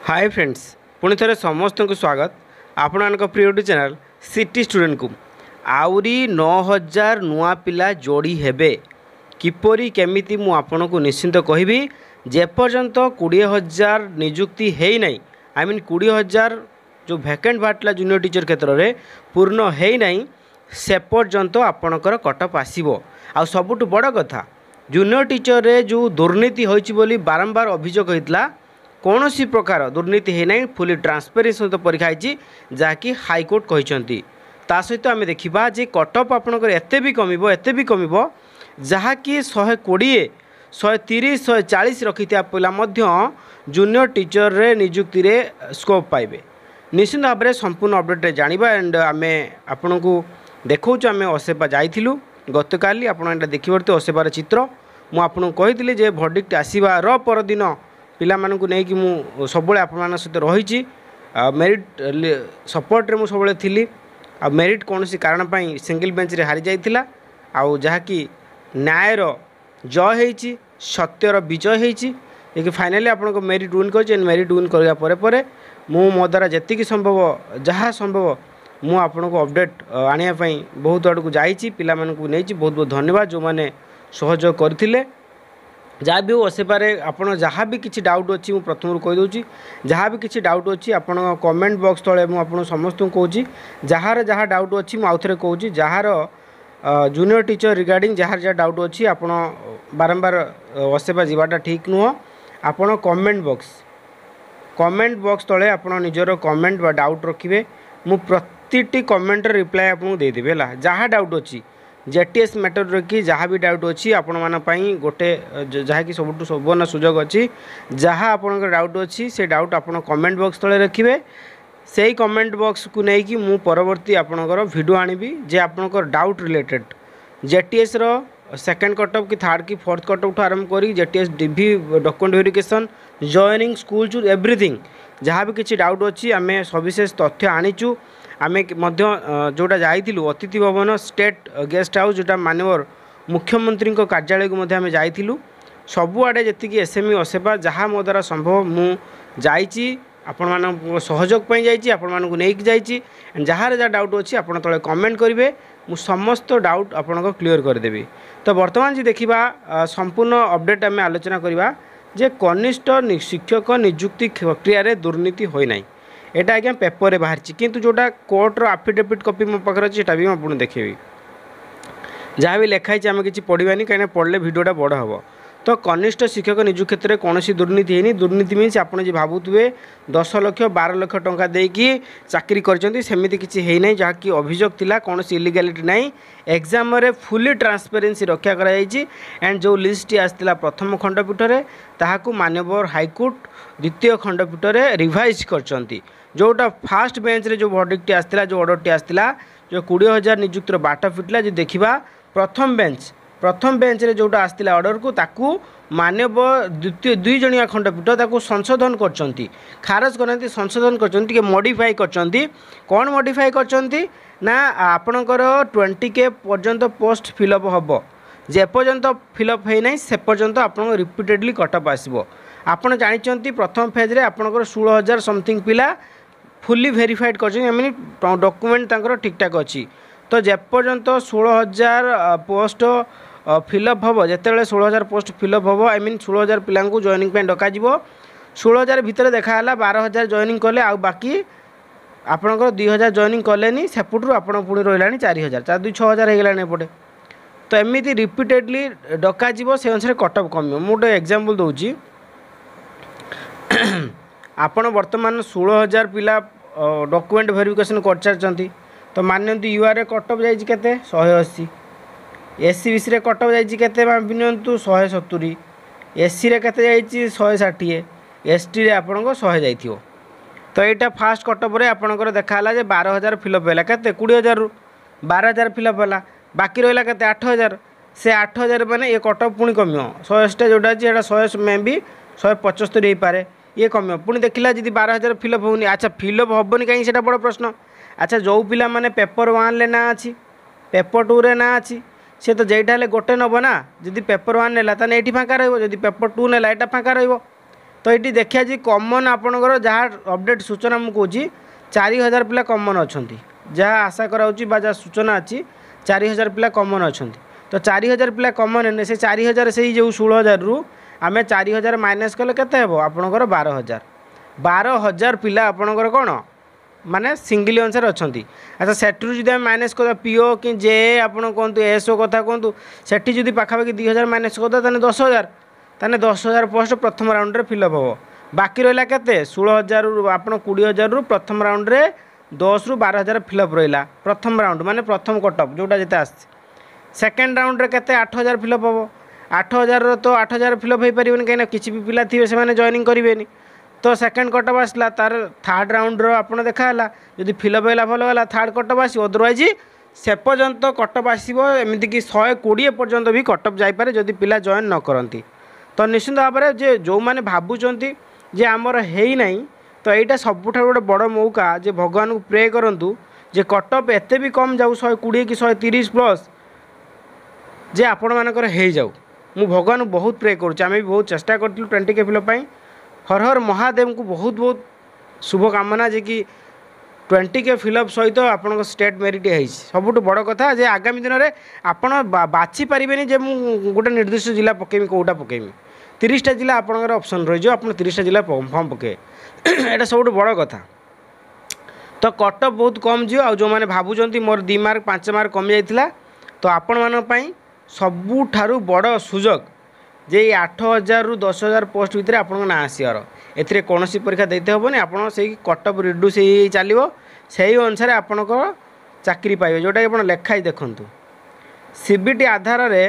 Hi friends पुणी थे समस्त को स्वागत आपण प्रिय यूट्यूब चैनल सिटी स्टूडेंट को आउरी 9000 नुआ पिला जोड़ी हेबे किपरी केमिति मु आपन को निश्चिंत कहबी जेपर्यंत 20000 नियुक्ति है नहीं आई मीन 20000 जो वैकेंट बाटला जूनियर टीचर क्षेत्र में पूर्ण है नहीं से पर्यंत आपणकर कटअप आसीबो। आ सबुठ बड़ कथा जूनियर टीचर रे जो दुर्नीति होइछि बोली बारंबार अभियोग होइतला कौन सी प्रकार दुर्नीति है ना फुली ट्रांसपेरेंसी सहित परीक्षा होती जहाँकि हाइकोर्ट कहते ता सहित आम देखा जे कटअप आपंकर एत भी कम जहाँकि 120 130 140 रखी पिला जूनियर टीचर रे नियुक्ति रे स्कोप पाइबे। निश्चित भाव में संपूर्ण अपडेट जाना एंड आम आपण को देखा आम असेपा जाइलु गत काली आप देखिए असेपार चित्र मुझे कही जे भर्डिक्ट आसबार परदिन पिला मानू नहीं कि मु सब आपण सहित रही मेरिट सपोर्ट रे मु सब थी आ मेरिट कौन सी कारण पाई सिंगल बेंच रे हारी जाइतिला आउ जहाँकि न्यायर जय होती सत्यर विजय होती कि फाइनाली आपन मेरिट विन कर मेरिट विन करने पर मु मो द्वारा जी संभव जहाँ संभव मु आपन को अपडेट आने बहुत आड़ को जाइए पिला मानू नहीं बहुत बहुत धन्यवाद जो मैंने सहयोग करते जहाँ भी असेपारे आपड़ जहाँ भी किसी डाउट अच्छी मुझे प्रथम कहीदे जहाँ भी किसी डाउट अच्छी आपण कमेंट बॉक्स तले मुझे समस्त कहूँ जार जहाँ डाउट अच्छी मुझे कहूँ jar junior teacher regarding jar जहाँ डाउट अच्छी आप बारंबार असेपा जावाटा ठीक नुह आपण कमेंट बॉक्स तले आप निजर कमेंट बा डाउट रखिए मु प्रतिटी कमेंट रिप्लाई आपको देदेवी है जहाँ डाउट अच्छी जेटीएस मैटर रखी जहाँ भी डाउट अच्छी आपण मानी गोटे जहाँकि सब सुवर्ण सुजोग अच्छी जहाँ आपंकर डाउट अच्छी से डाउट आप कमेंट बॉक्स तले रखिए से कमेंट बॉक्स को लेकिन मु परवर्ती आपणकर वीडियो आनिबी जे आपणकर डाउट रिलेटेड जेटीएस रो सेकेंड कटअप कि थर्ड कि फोर्थ कटअप आरंभ करी JTS DV document verification joining school choose everything जहाँ भी किसी डाउट अच्छी आम सविशेष तथ्य आनीचु आम जोटा जाइलु अतिथि भवन स्टेट गेस्ट हाउस जोटा माननीय मुख्यमंत्री कार्यालय को आम जाइलु सबुआड़े जी एसएमई असेपा जहाँ मो द्वारा संभव मु जाइए आपण मान सहयोग जाइए आपण मानक नहीं जाइए जहाँ जहाँ डाउट अच्छी आप तले कमेंट करेंगे मु समस्त डाउट आपन क्लीयर करदेवी। तो बर्तमान जी देखा संपूर्ण अपडेट आम आलोचना करवा जे कनिष्ठ शिक्षक नियुक्ति प्रक्रिय दुर्नीति होना यहाँ आज्ञा पेपर रे बाहर किंतु जोटा कोर्टर आफिडेविट कॉपी मो पाखे अच्छी भी आपको देखेबी जहाँ भी लिखाई आम किसी पढ़ानी कहीं पढ़ले वीडियोटा बड़ हम। तो कनिष्ठ शिक्षक नियुक्ति क्षेत्र में कौन दुर्नीति है दुर्नीति मीन्स आप भावुए 10 लाख 12 लाख टंका देकी चाकरी करमती किसी है ना जहाँकि अभियोग थिला कौन इलिगालिटी ना एग्जाम रे फुली ट्रांसपेरेंसी रक्षा कराई एंड जो लिस्ट आसला प्रथम खंडपीठ में ताहाकू माननीय हाइकोर्ट द्वितीय खंडपीठ में रिवाइज करचंती जोटा फास्ट बेंच रे जो वर्डिक्ट आसला जो ऑर्डरटी आसला जो 20000 नियुक्तिर बाट फिटला जो देखा प्रथम बेंच रे जोटा आसला ऑर्डर को ताकू माननीय द्वितीय 2 जणिया खंडपीठ ताकू संशोधन करचंती खारज करनती संशोधन करचंती के मॉडिफाई करचंती कौन मॉडिफाई करचंती ना आपणकर 20K पर्यंत पोस्ट फिलअप हम जे पर्यंत फिलअप है ना से पर्यंत आप रिपीटेडली कटअप आसबो। आपन जानिचंती प्रथम फेज रे आपणकर 16000 समथिंग पिला फुली वेरीफाइड कर मीन डॉक्यूमेंट तांकर ठीक ठाक अच्छी। तो जेपर्यंत 16000 पोस्ट फिलअप हम जिते 16000 पोस्ट फिलअप हम आई मीन 16000 पिला जॉइनिंग डक 16000 भितर देखा 12000 जॉइनिंग कले आ बाकी आपणकर 2000 जॉइनिंग कले सेपटू आप पुणी रहा 4000 4 2 6000 होगलानी एपटे। तो एमती रिपीटेडली डक से अनुसार कटअप कम मुझे एग्जांपल दूसरी आपण वर्तमान 16000 पिला डॉक्यूमेंट वेरिफिकेशन कर सारी तो मानते यूआर कटअप जाते 180 एससीबीसी रे कटअप जाते मानतु 170 एससी रे केते जाइए 160 एसटी रे आपण 100 जाइथियो। तो यहाँ फास्ट कटअप रे आपणकर देखा जे 12000 फिलअप है केते 20000 रु 12000 फिलअप है बाकी रहा केते 8000 से 8000 मैंने ये कटअप पुणी कम 180 जोटा अच्छी 100 में भी 175 हो पारे ये कम पुणी देखला जी 12000 फिलअप होनी अच्छा फिलअप हेनी कहीं से बड़ प्रश्न। अच्छा जो पिला माने पेपर 1 ले ना अच्छी पेपर 2 रे ना अच्छी सी तो जेटा गोटे नब ना जदि पेपर 1 नेला ताने एठी फांका रहइबो जदि पेपर 2 नेला एटा फांका रहइबो तो ये देखिए जी कॉमन आपणकर जहाँ अपडेट सूचना मुझे कौची 4000 पिला कॉमन अच्छा जहाँ आशा कराऊँगी जहाँ सूचना अच्छी 4000 पिला कॉमन अच्छा तो 4000 पिला कॉमन है से 4000 से जो 16000 रु आम 4000 माइनस कले केते हेबो आपणकर 12000 पिला आपणकर कौन माने सिंगल अनुसार अच्छा अच्छा सेठू जब माइनस कर पीओ कि जे आप कहतु एसओ कथा कहतु सेठी जब पाखापाखि 2000 माइनस करदे 10000 ताने 10000 पोस्ट प्रथम राउंड रे फिलअप हो बाकी रहा के 16000 रु आप 20000 रु प्रथम राउंड रे 10 रु 12000 फिलअप रहा प्रथम राउंड माने प्रथम कटअप जोटा जिते आस सेकेंड राउंड रे केते 8000 फिलअप हम 8000 तो 8000 फिलअप हो पारे कहीं किसी भी पिला थे से जॉइनिंग करेंगे तो सेकेंड कटअप आसला तार थर्ड राउंड रो देखाला जदि फिलअप है भल है थर्ड कटअप आस अदरवाइज से पर्यंत कटअप आसो एमती कि 120 पर्यंत भी कटअप जापे जदि पिला जॉइन न करती तो निश्चित भाव में जे जो मैंने भावुंट जे आमर है ना तो यहाँ सबुठ गोटे बड़ मौका जे भगवान को प्रे करूँ जे कटअप एत भी कम जाऊ 120 कि 130 प्लस जे आपण मानकर हो जाऊ मु भगवान को बहुत प्रे करुँच भी बहुत चेष्टा करूँ 20K फिलअप हर हर महादेव को बहुत बहुत शुभकामना जे कि 20K फिलअप सहित आपन स्टेट मेरिट है सबुठ बड़ कथा जे आगामी दिन में आपड़ बाछि पारे जे मुझे गोटे निर्दिष्ट जिला पकेमी कौटा पकेमी 30टा जिला आपंकर ऑप्शन रही आप 30टा जिला फॉर्म पके यहाँ सब बड़ कथा तो कटअप बहुत कम जी जो मैंने भावुं मोर 2 मार्क 5 मार्क कमी जाता तो आपण मानी सबुठारु बड़ सुजोग जे 8000 रु 10000 पोस्ट भितर आपन ना आसियार एथिरे कोनोसी परीक्षा देते हेबनी आपन से कटअप रिड्यूस ही चलिवो सेही अनुसार आपनकर चाकरी पाइबे जोटा कि आपन लेखाई देखंतु सीबीटी आधार रे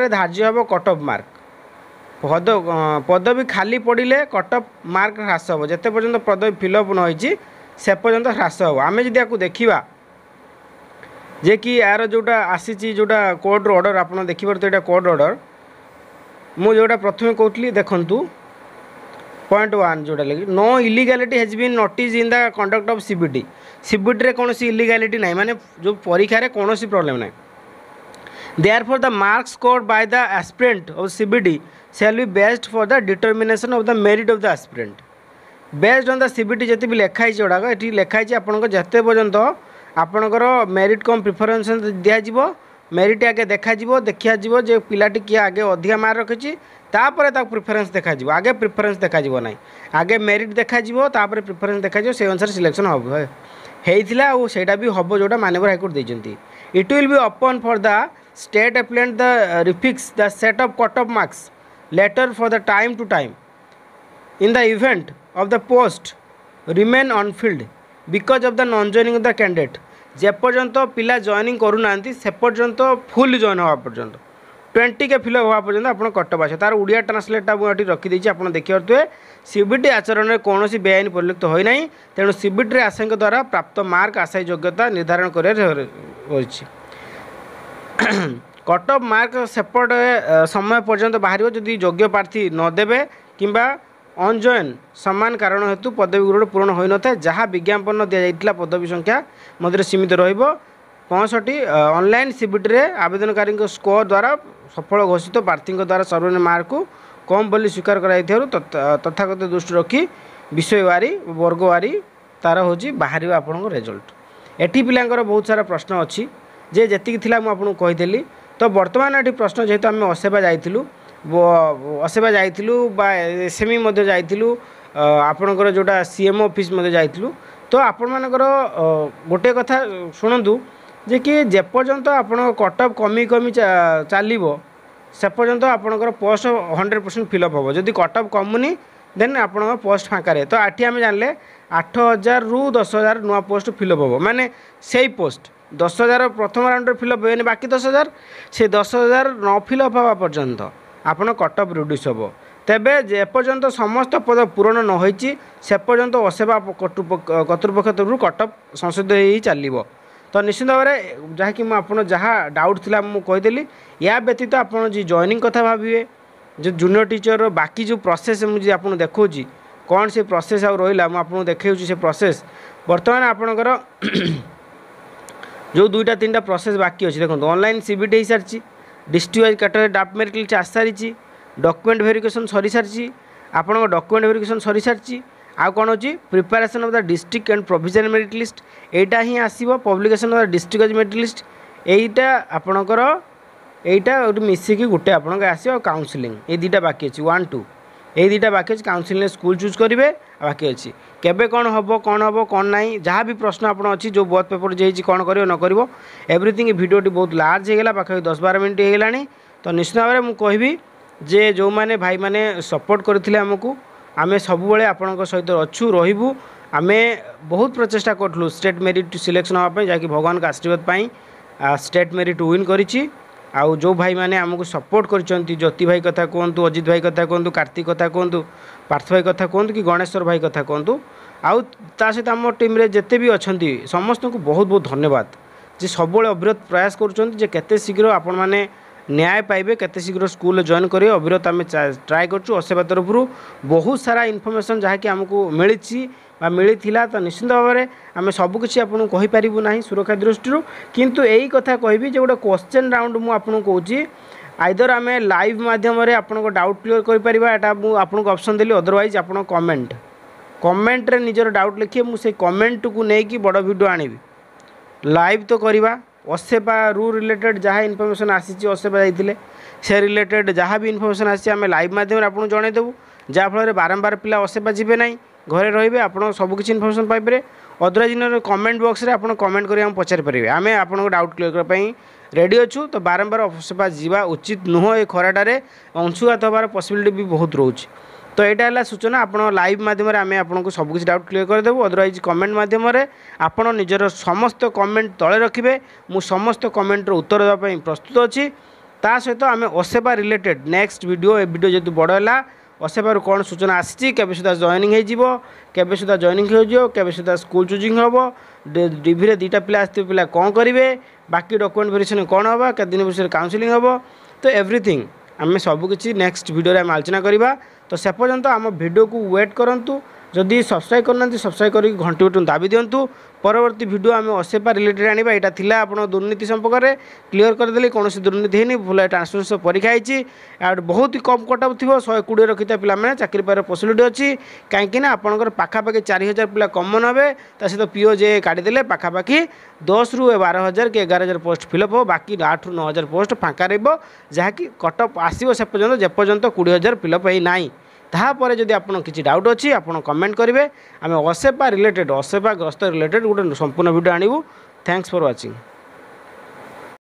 धार्य हेबो कटअप मार्क पदवी खाली पड़िले कटअप मार्क ह्रास हेबो जेते पर्यंत पदवी फिलअप न होईची से पर्यंत ह्रास हेबो आमे जदि याकू देखिबा जे कि यार जोटा आसीची जोटा कोर्ट ऑर्डर आपन देखि परतो एटा कोर्ट ऑर्डर मु जोटा प्रथम कहती देखु पॉइंट 1 जोटा लगे no illegality has been notice in the conduct of CBT CBT रे कौन इलीगैलिटी ना माने जो परीक्षा रे कौन प्रॉब्लम ना therefore the marks scored by the aspirant of CBT shall be based for the determination of the merit of the aspirant based on the CBT जिते भी लिखाई जोड़ाक ये लिखाई आपंकर जिते पर्यंत आपणकर मेरिट कम प्रिफरेन्स दिज्व मेरिट आगे देखा देखा जे पिलाटी किए आगे अधिका मार्क रखी तापर प्रिफरेन्स देखा आगे प्रिफरेन्स देखा ना आगे मेरिट देखा तापर प्रिफरेन्स देखा से अनुसार सिलेक्शन होता सेटा भी हम जोटा माननीय हाईकोर्ट देते it will be open for the state applied the refix the set of cut off marks later for the time to time in the event of the post remain unfilled because of the non joining of the candidate जेपर्यंत पिला joining करूना से पर्यंत full join हवा पर्यंत 20K fill up हवा पर्यंत आप cut up आस तार उड़िया ट्रांसलेटा मुझे रखीदी आप देखिए सीबीटी आचरण में कौन बेआईन परिलक्षित होना तेणु सीबीटी आशंक द्वारा प्राप्त मार्क आशायी योग्यता निर्धारण कर कटअप मार्क सेपट समय पर्यंत बाहर जदि योग्य प्रार्थी नदेवे किंबा अनजॉइन समान कारण हेतु पदवी ग्रेड पूर्ण हो न था जहाँ विज्ञापन दि जाता पदवी संख्या मध्य सीमित रही ऑनलाइन सीबीटी रे आवेदनकारी स्कोर द्वारा सफल घोषित प्रार्थी द्वारा सर्वनिम्न मार्क को कम बोली स्वीकार कर तथाकथित दृष्टि रखी विषयवारी वर्गवारी तार हूँ बाहर आपण रिजल्ट एटी पिलांकर बहुत सारा प्रश्न अच्छी जे जी मुझे कही तो बर्तमान ये प्रश्न जेहेतु आम असेवा जाइलु असेवा जाइलु एसएमई जाइलु आपणकर जोटा सीएमओ ऑफिस जाइलु तो आपण मानकर गोटे कथा शुणु जे कि जेपर्यंत आप कटअप कमी कमी चलो से पर्यंत आपणकर पोस्ट 100% फिलअप हम जदि कटअप कमुनी देन आप पोस्ट फाँका रहे तो आठ आम जानले 8000 रु 10000 नुआ पोस्ट फिलअप हम माने से पोस्ट 10000 प्रथम राउंड फिलअप होने बाकी 10000 से 10000 न फिलअप हवा पर्यंत आपन कटअप रिड्यूस हम तेबे जेपर्यंत समस्त पद पूरण न होईची से पर्यंत असेवा कर्तृपक्ष तरफ कटअप संशोधित ही चलो तो निश्चित भाव में जहाँकि मुझे जहाँ डाउट थी मुझे कहीदेली या व्यतीत आप जॉइनिंग कथा भाविए जो जूनियर टीचर बाकी जो प्रोसेस मुझे आपको देखा कौन से प्रोसेस आउ रहा मुझे देखा से प्रोसेस बर्तमान आपणकर जो 2-3टा प्रोसेस बाकी अच्छे देखो ऑनलाइन सीबीटी हो सारी district wise category draft merit list आस सारी डॉक्यूमेंट वेरिफिकेशन सरी सारी आपन डॉक्यूमेंट वेरिफिकेशन सरी सारी आउ कौन अच्छी preparation of the district and provision merit list एटा ही आसीबो publication of the district wise merit list एटा आपणकर एटा मिसिकी गोटे आपन आसो काउंसलिंग ये दुटा बाकी अच्छी 1 2 ये दुटा बाकी अच्छी काउंसलिंग स्कूल चूज करेंगे बाकी अच्छी केबे कौन हम कौन ना जहाँ भी प्रश्न आप अच्छी जो बहुत पेपर जाइए कौन कर न कर एवरीथिंग भिडियोटी बहुत लार्ज होगा पाखापाखि 10-12 मिनट होगा तो निश्चित भाव में मुझे कहबी जे जो मैंने भाई मैंने सपोर्ट करते आमको आम सब आपण सहित अच्छू रही आम बहुत प्रचेषा करूँ स्टेट मेरिट सिलेक्शन हाँपाई जहाँकि भगवान का आशीर्वाद स्टेट मेरिट विन करी आउ जो भाई मैंने आमको सपोर्ट करचंती ज्योति भाई कथा कहतु अजित भाई कथा कहतु कार्तिक कथा कहतु पार्थ भाई कथा कहतु कि गणेश्वर भाई कथा कहतु आउ ता सहित आम टीम रे जेते भी अच्छी समस्त को बहुत बहुत धन्यवाद जे सब अविरत प्रयास करते शीघ्र आपण मैंने न्याय पाइबे केते शीघ्र स्कूल जॉइन करेंगे अविरत आम ट्राए करूँ असेवा तरफ बहुत सारा इनफॉरमेशन जहाँकि आमको मिली मिलता तो निश्चित भाव में आम सबकि आपको कहीपरू ना सुरक्षा दृष्टि किंतु यही कथा कहबी जो गोटे क्वेश्चन राउंड मुझे कहूँ आइदर आम लाइव माध्यम आपको डाउट क्लीयर कर आपको ऑप्शन देली अदरवाइज आप कमेंट रे निजर डाउट लिखिए मुझे कमेंट को लेकिन बड़ वीडियो आनी लाइव तो करवा असेपा रू रिलेटेड जहाँ इनफॉरमेशन आसी असेपा जाइए से रिलेटेड जहाँ भी इनफॉरमेशन आसी आम लाइव माध्यम आपको जनईदेवु जहाँफल बारंबार पिला असेपा जी ना घरे रे आप सबकि इनफॉरमेशन पाइबे अदरवाइज इन कमेंट बॉक्स रे आप कमेंट कर पचारि पारे आम आपको डाउट क्लियर करने रेडी अच्छू तो बारंबार असेपा जावा उचित नुह ये खराटे अंशुघात हबार पसिबिलिटी भी बहुत रोचे तो यहाँ है सूचना आप लाइव माध्यम आम आपको सबकि डाउट क्लियर करदेवु अदरवाइज कमेंट माध्यम आप निजर समस्त कमेंट तले रखिए मु समस्त कमेंटर उत्तर देवाई प्रस्तुत अच्छी ता सहित आम असेपा रिलेटेड नेक्स्ट वीडियो ए वीडियो जेहतु बड़ है असेपार कौन सूचना आसी केबे सुधा जॉइनिंग हो सुधा जॉइनिंग हो सुधा स्कूल चूजिंग हम डिभी दुटा पिला आसते पिला कौन करेंगे बाकी डॉक्यूमेंट वेरिफिकेशन कौन हम के दिन विषय काउंसलिंग हम तो एवरीथिंग आम सबकि नेक्स्ट वीडियो आम आलोचना करवा तो से पर्यंत आम वीडियो को वेट करूँ जदि सब्सक्राइब करना सब्सक्राइब कर घंटी बटन दाबी दिंतु परवर्ती वीडियो आम असेपा रिलेटेड आने यहाँ था आप दुर्नीति संपर्क में क्लीयर करदे कौन दुर्नीति है भूल ट्रांसफर परीक्षा होती बहुत ही कम कटअप थी 120 रखी पे चाकरी पार पसिबिलिटी अच्छी कहीं आपंकर पाखापाखि 4000 पिला कमन हे सहित पीओ जे काढ़ीदे पाखापाखि 10 ରୁ 12,000 कि 11,000 पोस्ट फिलअप हो बाकी 8 ରୁ 9,000 पोस्ट फाँका रहाँकि कटअप आसो से पर्यंत जेपर्यंत 20,000 फिलअप है ना तापर जदि आप किसी डाउट अच्छी आप कमेंट करेंगे आम असेपा रिलेटेड असेपा ग्रस्त रिलेटेड गोटे संपूर्ण वीडियो आणबू थैंक्स फॉर वाचिंग।